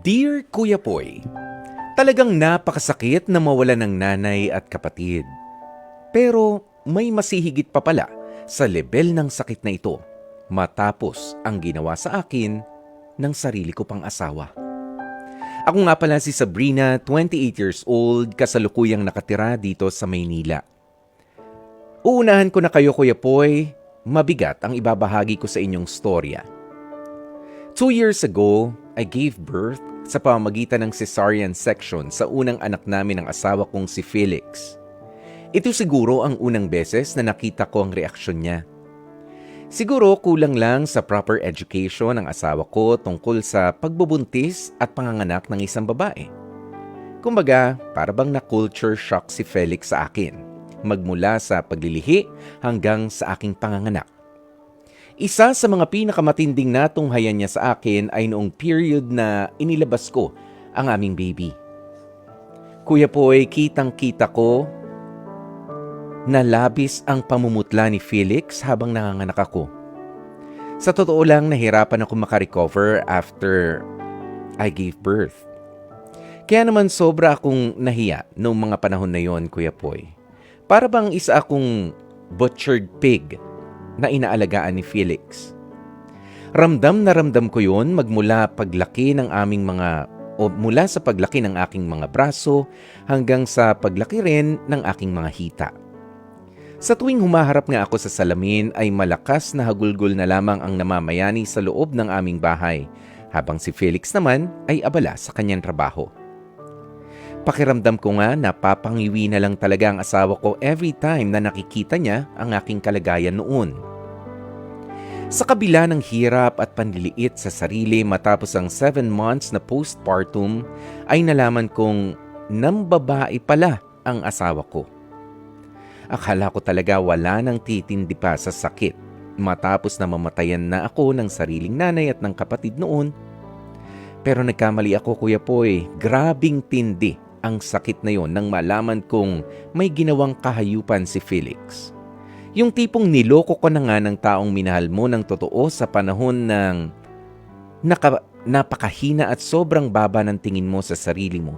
Dear Kuya Poy, talagang napakasakit na mawalan ng nanay at kapatid. Pero may masihigit pa pala sa level ng sakit na ito matapos ang ginawa sa akin ng sarili ko pang asawa. Ako nga pala si Sabrina, 28 years old, kasalukuyang nakatira dito sa Maynila. Uunahan ko na kayo Kuya Poy, mabigat ang ibabahagi ko sa inyong storya. 2 years ago, I gave birth sa pamamagitan ng cesarean section sa unang anak namin ng asawa kong si Felix. Ito siguro ang unang beses na nakita ko ang reaksyon niya. Siguro kulang lang sa proper education ng asawa ko tungkol sa pagbubuntis at panganganak ng isang babae. Kumbaga, para bang na-culture shock si Felix sa akin, magmula sa paglilihi hanggang sa aking panganganak. Isa sa mga pinakamatinding natunghayan niya sa akin ay noong period na inilabas ko ang aming baby. Kuya Poy, kitang-kita ko na labis ang pamumutla ni Felix habang nanganganak ako. Sa totoo lang, nahirapan ako makarecover after I gave birth. Kaya naman sobra akong nahiya noong mga panahon na yon, Kuya Poy. Para bang isa akong butchered pig na inaalagaan ni Felix. Ramdam na ramdam ko yun mula sa paglaki ng aking mga braso hanggang sa paglaki rin ng aking mga hita. Sa tuwing humaharap nga ako sa salamin ay malakas na hagulgol na lamang ang namamayani sa loob ng aming bahay, habang si Felix naman ay abala sa kanyang trabaho. Pakiramdam ko nga napapangiwi na lang talaga ang asawa ko every time na nakikita niya ang aking kalagayan noon. Sa kabila ng hirap at panliliit sa sarili matapos ang 7 months na postpartum, ay nalaman kong nambabae pala ang asawa ko. Akala ko talaga wala nang titindi pa sa sakit matapos na mamatayan na ako ng sariling nanay at ng kapatid noon. Pero nagkamali ako Kuya Poy, grabing tindi ang sakit na yon nang malaman kong may ginawang kahayupan si Felix. Yung tipong niloko ko na nga ng taong minahal mo ng totoo sa panahon ng napakahina at sobrang baba ng tingin mo sa sarili mo.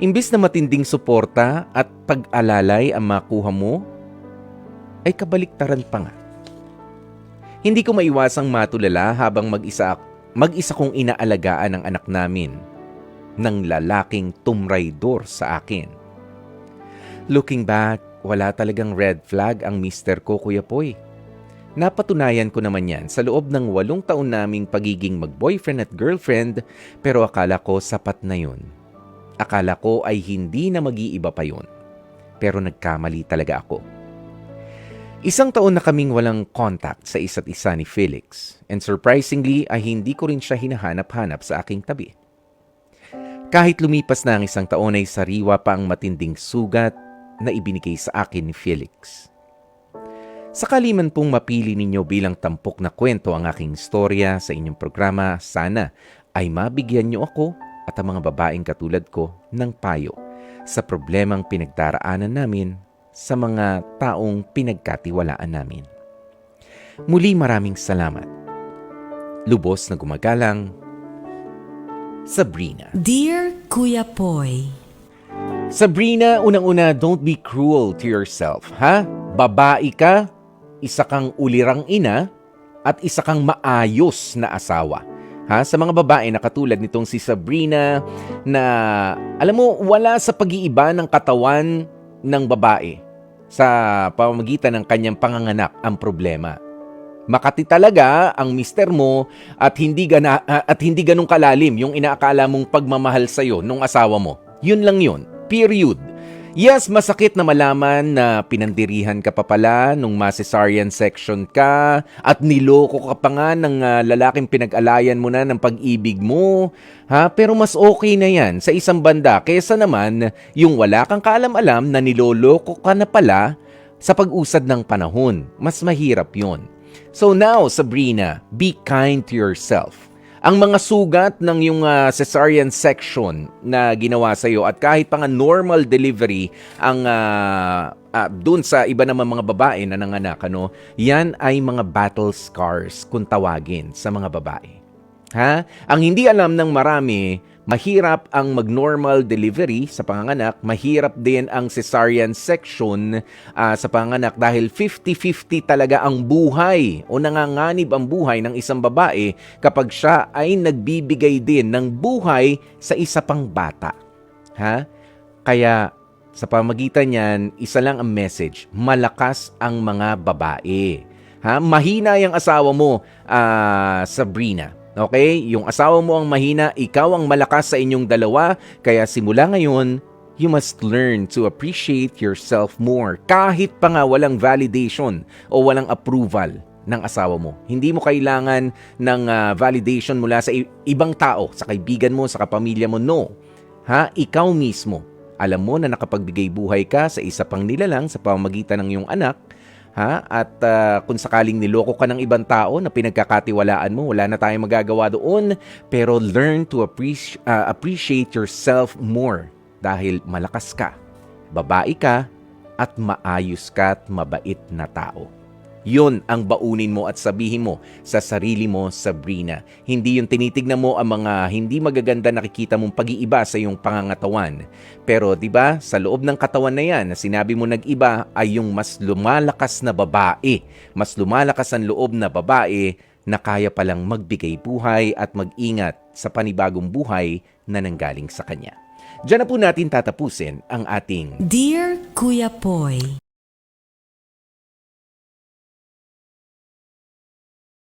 Imbis na matinding suporta at pag-alalay ang makuha mo, ay kabaliktaran pa nga. Hindi ko maiwasang matulala habang mag-isa kong inaalagaan ang anak namin ng lalaking tumraydor sa akin. Looking back, wala talagang red flag ang mister ko, Kuya Poy. Napatunayan ko naman yan sa loob ng 8 taon naming pagiging mag-boyfriend at girlfriend, pero akala ko sapat na yun. Akala ko ay hindi na mag-iiba pa yun. Pero nagkamali talaga ako. 1 taon na kaming walang contact sa isa't isa ni Felix, and surprisingly ay hindi ko rin siya hinahanap-hanap sa aking tabi. Kahit lumipas na ang 1 taon ay sariwa pa ang matinding sugat na ibinigay sa akin ni Felix. Sakali man pong mapili ninyo bilang tampok na kwento ang aking istorya sa inyong programa, sana ay mabigyan niyo ako at ang mga babaeng katulad ko ng payo sa problemang pinagdaraanan namin sa mga taong pinagkatiwalaan namin. Muli maraming salamat. Lubos na gumagalang, Sabrina. Dear Kuya Poy, Sabrina, unang-una, don't be cruel to yourself, ha? Babae ka, isa kang ulirang ina, at isa kang maayos na asawa. Ha? Sa mga babae na katulad nitong si Sabrina na, alam mo, wala sa pag-iiba ng katawan ng babae sa pamamagitan ng kanyang panganganak ang problema. Makati talaga ang mister mo at hindi ganun kalalim yung inaakala mong pagmamahal sa'yo nung asawa mo. Yun lang yun. Period. Yes, masakit na malaman na pinandirihan ka pa pala nung ma-cesarean section ka at niloko ka pa nga ng lalaking pinag-alayan mo na ng pag-ibig mo. Ha? Pero mas okay na yan sa isang banda kesa naman yung wala kang kaalam-alam na niloloko ka na pala sa pag-usad ng panahon. Mas mahirap yon. So now, Sabrina, be kind to yourself. Ang mga sugat ng yung cesarean section na ginawa sa iyo at kahit pa nga normal delivery ang dun sa iba naman mga babae na nanganak, yan ay mga battle scars kung tawagin sa mga babae. Ha? Ang hindi alam ng marami, mahirap ang mag-normal delivery sa panganganak, mahirap din ang cesarean section sa panganganak dahil 50-50 talaga ang buhay o nanganganib ang buhay ng isang babae kapag siya ay nagbibigay din ng buhay sa isa pang bata. Ha? Kaya sa pamagitan niyan, isa lang ang message, malakas ang mga babae. Ha? Mahina yung asawa mo, Sabrina. Okay? Yung asawa mo ang mahina, ikaw ang malakas sa inyong dalawa. Kaya simula ngayon, you must learn to appreciate yourself more. Kahit pa nga walang validation o walang approval ng asawa mo. Hindi mo kailangan ng validation mula sa ibang tao, sa kaibigan mo, sa kapamilya mo. No. Ha? Ikaw mismo. Alam mo na nakapagbigay buhay ka sa isa pang nilalang sa pamamagitan ng iyong anak. Ha? At kung sakaling niloko ka ng ibang tao na pinagkakatiwalaan mo, wala na tayong magagawa doon. Pero learn to appreciate yourself more dahil malakas ka, babae ka, at maayos ka at mabait na tao. Yun ang baunin mo at sabihin mo sa sarili mo, Sabrina. Hindi yung tinitignan mo ang mga hindi magaganda nakikita mong pag-iiba sa iyong pangangatawan. Pero 'di ba, sa loob ng katawan na 'yan, na sinabi mo nag-iba ay yung mas lumalakas na babae. Mas lumalakas ang loob na babae na kaya palang magbigay buhay at mag-ingat sa panibagong buhay na nanggaling sa kanya. Diyan na po natin tatapusin ang ating Dear Kuya Poy,